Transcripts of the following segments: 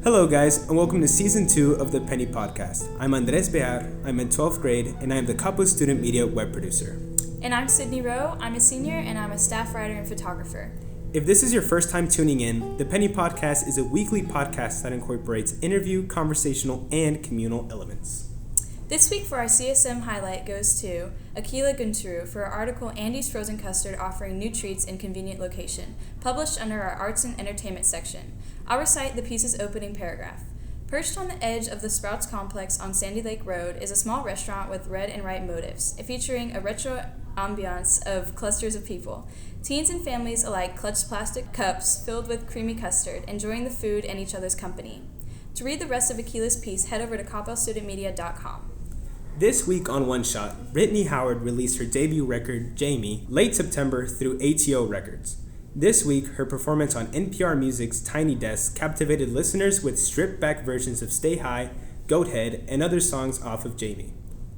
Hello guys, and welcome to Season 2 of the Penny Podcast. I'm Andrés, I'm in 12th grade, and I'm the Coppell Student Media Web Producer. And I'm Sydney Rowe, I'm a senior, and I'm a staff writer and photographer. If this is your first time tuning in, the Penny Podcast is a weekly podcast that incorporates interview, conversational, and communal elements. This week for our CSM highlight goes to Akhila Gunturu for our article Andy's Frozen Custard Offering New Treats in Convenient Location, published under our Arts and Entertainment section. I'll recite the piece's opening paragraph. Perched on the edge of the Sprouts complex on Sandy Lake Road is a small restaurant with red and white motifs, featuring a retro ambiance of clusters of people. Teens and families alike clutch plastic cups filled with creamy custard, enjoying the food and each other's company. To read the rest of Akhila's piece, head over to coppellstudentmedia.com. This week on One Shot, Brittany Howard released her debut record, Jamie, late September through ATO Records. This week, her performance on NPR Music's Tiny Desk captivated listeners with stripped-back versions of Stay High, Goat Head, and other songs off of Jamie.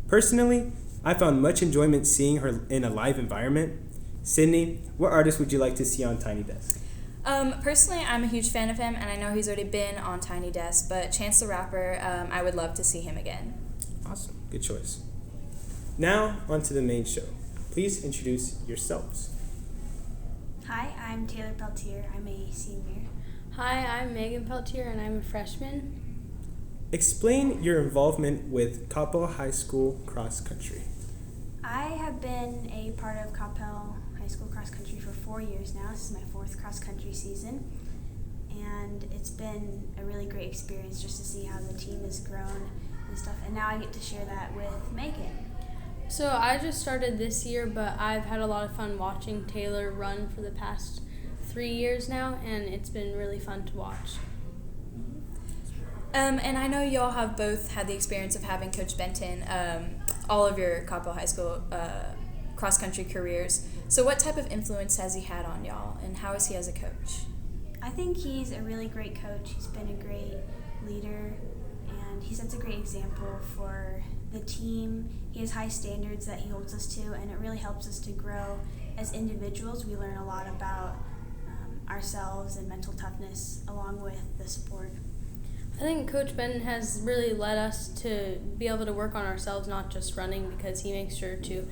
Personally, I found much enjoyment seeing her in a live environment. Sydney, what artist would you like to see on Tiny Desk? Personally, I'm a huge fan of him, and I know he's already been on Tiny Desk, but Chance the Rapper, I would love to see him again. Awesome. Good choice. Now, on to the main show. Please introduce yourselves. Hi, I'm Taylor Peltier. I'm a senior. Hi, I'm Megan Peltier, and I'm a freshman. Explain your involvement with Coppell High School cross country. I have been a part of Coppell High School cross country for 4 years now. This is my 4th cross country season. And it's been a really great experience just to see how the team has grown and stuff. And now I get to share that with Megan. So I just started this year, but I've had a lot of fun watching Taylor run for the past 3 years now, and it's been really fun to watch. And I know y'all have both had the experience of having Coach Benton all of your Coppell High School cross-country careers. So what type of influence has he had on y'all, and how is he as a coach? I think he's a really great coach. He's been a great leader, and he sets a great example for the team. He has high standards that he holds us to, and it really helps us to grow as individuals. We learn a lot about ourselves and mental toughness along with the sport. I think Coach Benton has really led us to be able to work on ourselves, not just running, because he makes sure to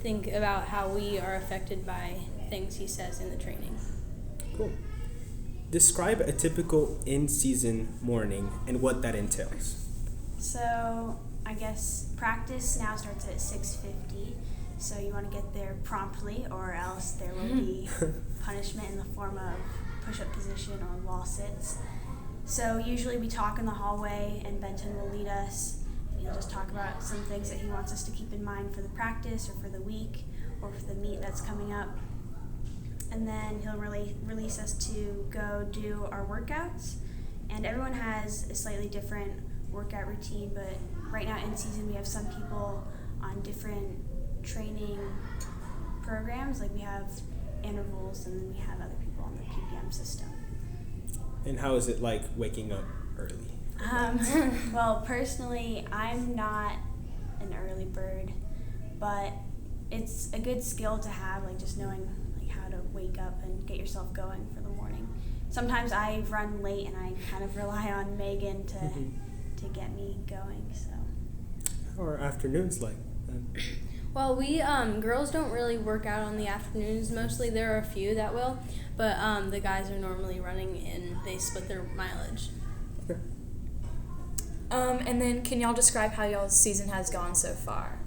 think about how we are affected by things he says in the training. Cool. Describe a typical in-season morning and what that entails. So I guess practice now starts at 6:50, so you want to get there promptly or else there will be punishment in the form of push-up position or wall sits. So usually we talk in the hallway and Benton will lead us, and he'll just talk about some things that he wants us to keep in mind for the practice or for the week or for the meet that's coming up. And then he'll release us to go do our workouts, and everyone has a slightly different workout routine, but right now in season we have some people on different training programs, like we have intervals and then we have other people on the PPM system. And how is it like waking up early? Well, personally, I'm not an early bird, but it's a good skill to have, like just knowing like how to wake up and get yourself going for the morning. Sometimes I run late and I kind of rely on Megan to get me going. So. How are afternoons like? Well, we girls don't really work out on the afternoons. Mostly there are a few that will, but the guys are normally running and they split their mileage. Okay. And then can y'all describe how y'all's season has gone so far?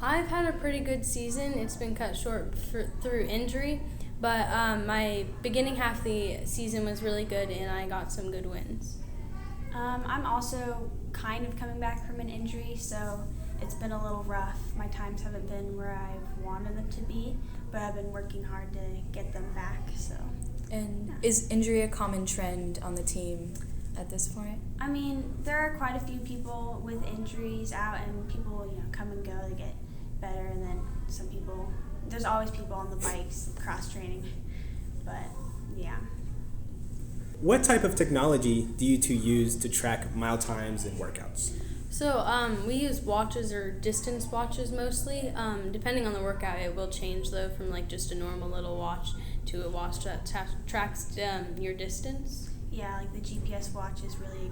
I've had a pretty good season. It's been cut short through injury, but my beginning half of the season was really good and I got some good wins. I'm also kind of coming back from an injury, so it's been a little rough. My times haven't been where I've wanted them to be, but I've been working hard to get them back. So. And is injury a common trend on the team at this point? I mean, there are quite a few people with injuries out, and people, come and go. They get better, and then some people. There's always people on the bikes, cross training, but yeah. What type of technology do you two use to track mile times and workouts? So we use watches or distance watches mostly. Depending on the workout, it will change though from like just a normal little watch to a watch that tracks your distance. Yeah, like the GPS watch is really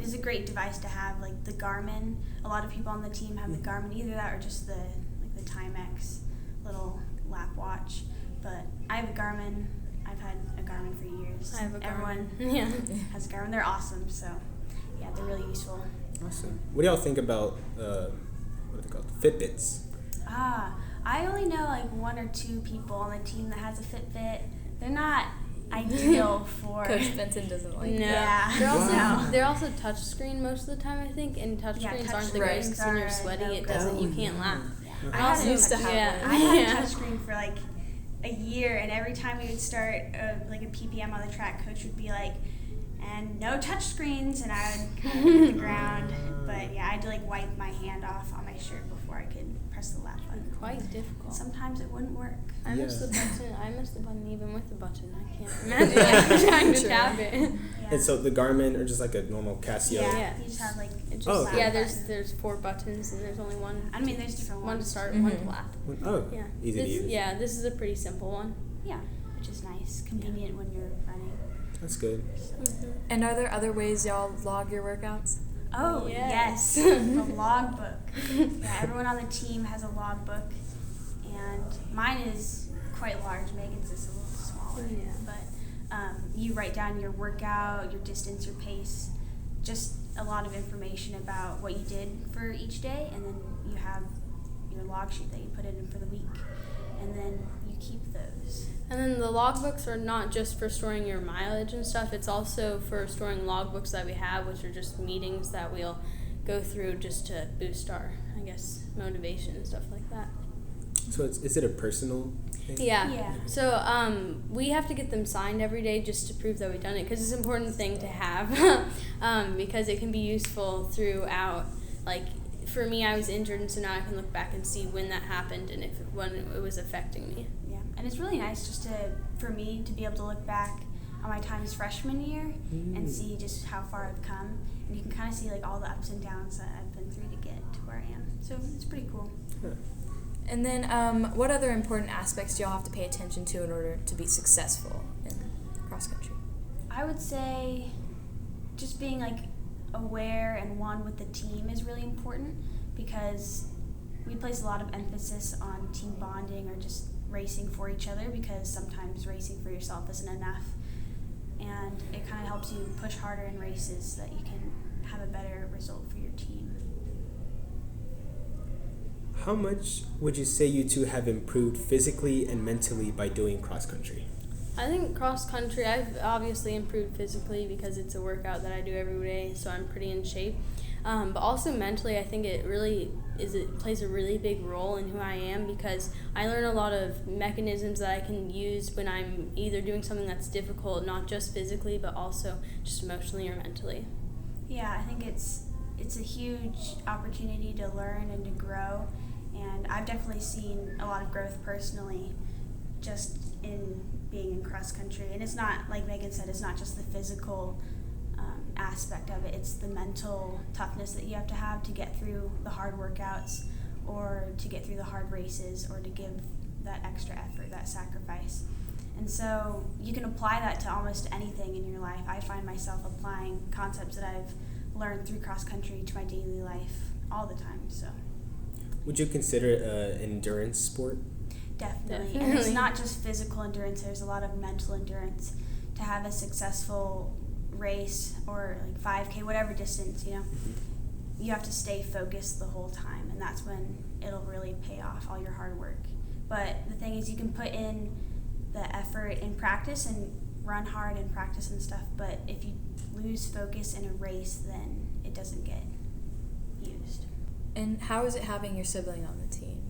is a great device to have. Like the Garmin, a lot of people on the team have the Garmin, either that or just the Timex little lap watch. But I have a Garmin. I've had a Garmin for years. I have a Garmin. Everyone has a Garmin. They're awesome. So yeah, they're really useful. Awesome. What do y'all think about what are they called? Fitbits. I only know like 1 or 2 people on the team that has a Fitbit. They're not ideal for. Coach Benson doesn't like. No, Yeah. they're also touchscreen most of the time, I think, and touchscreens aren't the greatest because when you're sweaty, it doesn't. You can't laugh. I I also had used to have one. I had a touchscreen for like a year, and every time we would start like a PPM on the track, coach would be like, and no touchscreens, and I would kind of hit the ground. But yeah, I had to like wipe my hand off on my shirt before I could press the lap button. Quite difficult. Sometimes it wouldn't work. I miss the button. I miss the button even with the button. I can't imagine trying to tap it. Yeah. And so the Garmin or just like a normal Casio? Yeah. You just have like It just, okay. Yeah, there's 4 buttons and there's only one. I mean, there's different one to ones. start, one to lap. Oh, Yeah. easy to use. Yeah, this is a pretty simple one. Yeah, which is nice, convenient when you're running. That's good. And are there other ways y'all log your workouts? Oh, Yes. yes. The logbook. Yeah, everyone on the team has a logbook, and mine is quite large. Megan's is a little smaller. Yeah. But you write down your workout, your distance, your pace, just a lot of information about what you did for each day, and then you have your log sheet that you put it in for the week, and then you keep those. And then the logbooks are not just for storing your mileage and stuff, it's also for storing logbooks that we have, which are just meetings that we'll go through just to boost our, I guess, motivation and stuff like that. So is it a personal thing? Yeah. Yeah. So we have to get them signed every day just to prove that we've done it, because it's an important thing to have because it can be useful throughout. Like, for me, I was injured, and so now I can look back and see when that happened and when it was affecting me. Yeah, and it's really nice just for me to be able to look back on my time as freshman year and see just how far I've come, and you can kind of see like all the ups and downs that I've been through to get to where I am. So it's pretty cool. Huh. And then what other important aspects do y'all have to pay attention to in order to be successful in cross country? I would say just being like aware and one with the team is really important, because we place a lot of emphasis on team bonding or just racing for each other, because sometimes racing for yourself isn't enough, and it kind of helps you push harder in races so that you can have a better result for your team. How much would you say you two have improved physically and mentally by doing cross country? I think cross country, I've obviously improved physically because it's a workout that I do every day, so I'm pretty in shape. But also mentally, I think it plays a really big role in who I am, because I learn a lot of mechanisms that I can use when I'm either doing something that's difficult, not just physically, but also just emotionally or mentally. Yeah, I think it's a huge opportunity to learn and to grow, and I've definitely seen a lot of growth personally just in being in cross country. And it's not, like Megan said, it's not just the physical aspect of it, it's the mental toughness that you have to get through the hard workouts, or to get through the hard races, or to give that extra effort, that sacrifice. And so you can apply that to almost anything in your life. I find myself applying concepts that I've learned through cross country to my daily life all the time. So Would you consider it an endurance sport? Definitely. And it's not just physical endurance, there's a lot of mental endurance. To have a successful race, or like 5K, whatever distance, you have to stay focused the whole time, and that's when it'll really pay off, all your hard work. But the thing is, you can put in the effort in practice and run hard in practice and stuff, but if you lose focus in a race, then it doesn't get used. And how is it having your sibling on the team?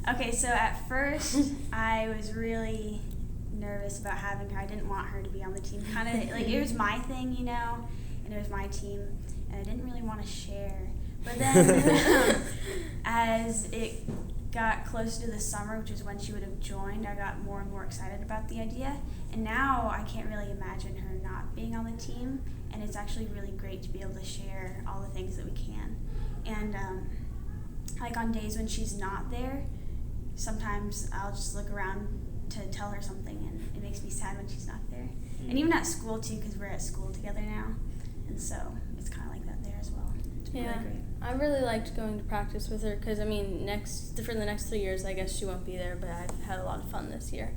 Okay, so at first I was really nervous about having her. I didn't want her to be on the team. Kind of like it was my thing, and it was my team, and I didn't really want to share. But then as it got closer to the summer, which is when she would have joined, I got more and more excited about the idea. And now I can't really imagine her not being on the team, and it's actually really great to be able to share all the things that we can. And like on days when she's not there, sometimes I'll just look around to tell her something, and it makes me sad when she's not there. And even at school too, because we're at school together now, and so it's kind of like that there as well. It's really great. I really liked going to practice with her because, for the next 3 years, I guess she won't be there, but I've had a lot of fun this year.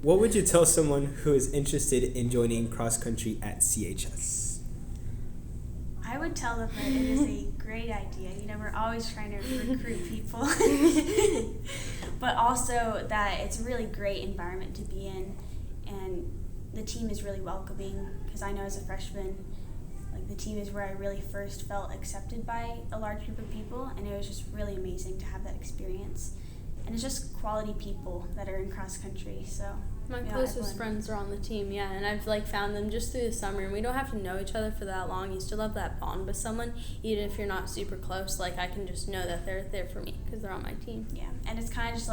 What would you tell someone who is interested in joining cross country at CHS? I would tell them that it is a great idea. We're always trying to recruit people. But also that it's a really great environment to be in, and the team is really welcoming, because I know as a freshman, the team is where I really first felt accepted by a large group of people, and it was just really amazing to have that experience. And it's just quality people that are in cross country, so. My closest friends are on the team, and I've found them just through the summer, and we don't have to know each other for that long. You still have that bond with someone, even if you're not super close. I can just know that they're there for me because they're on my team. Yeah, and it's kind of just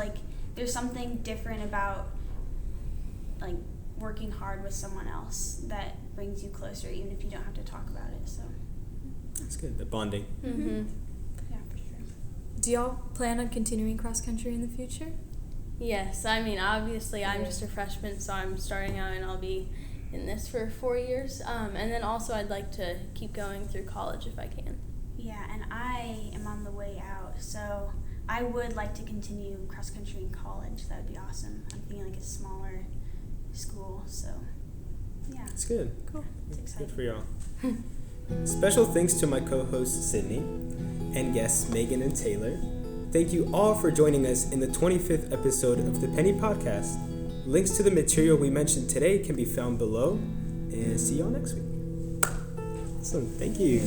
there's something different about working hard with someone else that brings you closer, even if you don't have to talk about it. So That's good, the bonding. Mm-hmm. Yeah, for sure. Do y'all plan on continuing cross country in the future? Yes, obviously I'm just a freshman, so I'm starting out and I'll be in this for 4 years. And then also I'd like to keep going through college if I can. Yeah, and I am on the way out, so I would like to continue cross country in college. That would be awesome. I'm thinking a smaller school, so yeah. That's good. Cool. It's exciting. Good for y'all. Special thanks to my co-hosts Sydney and guests Megan and Taylor. Thank you all for joining us in the 25th episode of the Penny Podcast. Links to the material we mentioned today can be found below, and see y'all next week. Awesome. Thank you.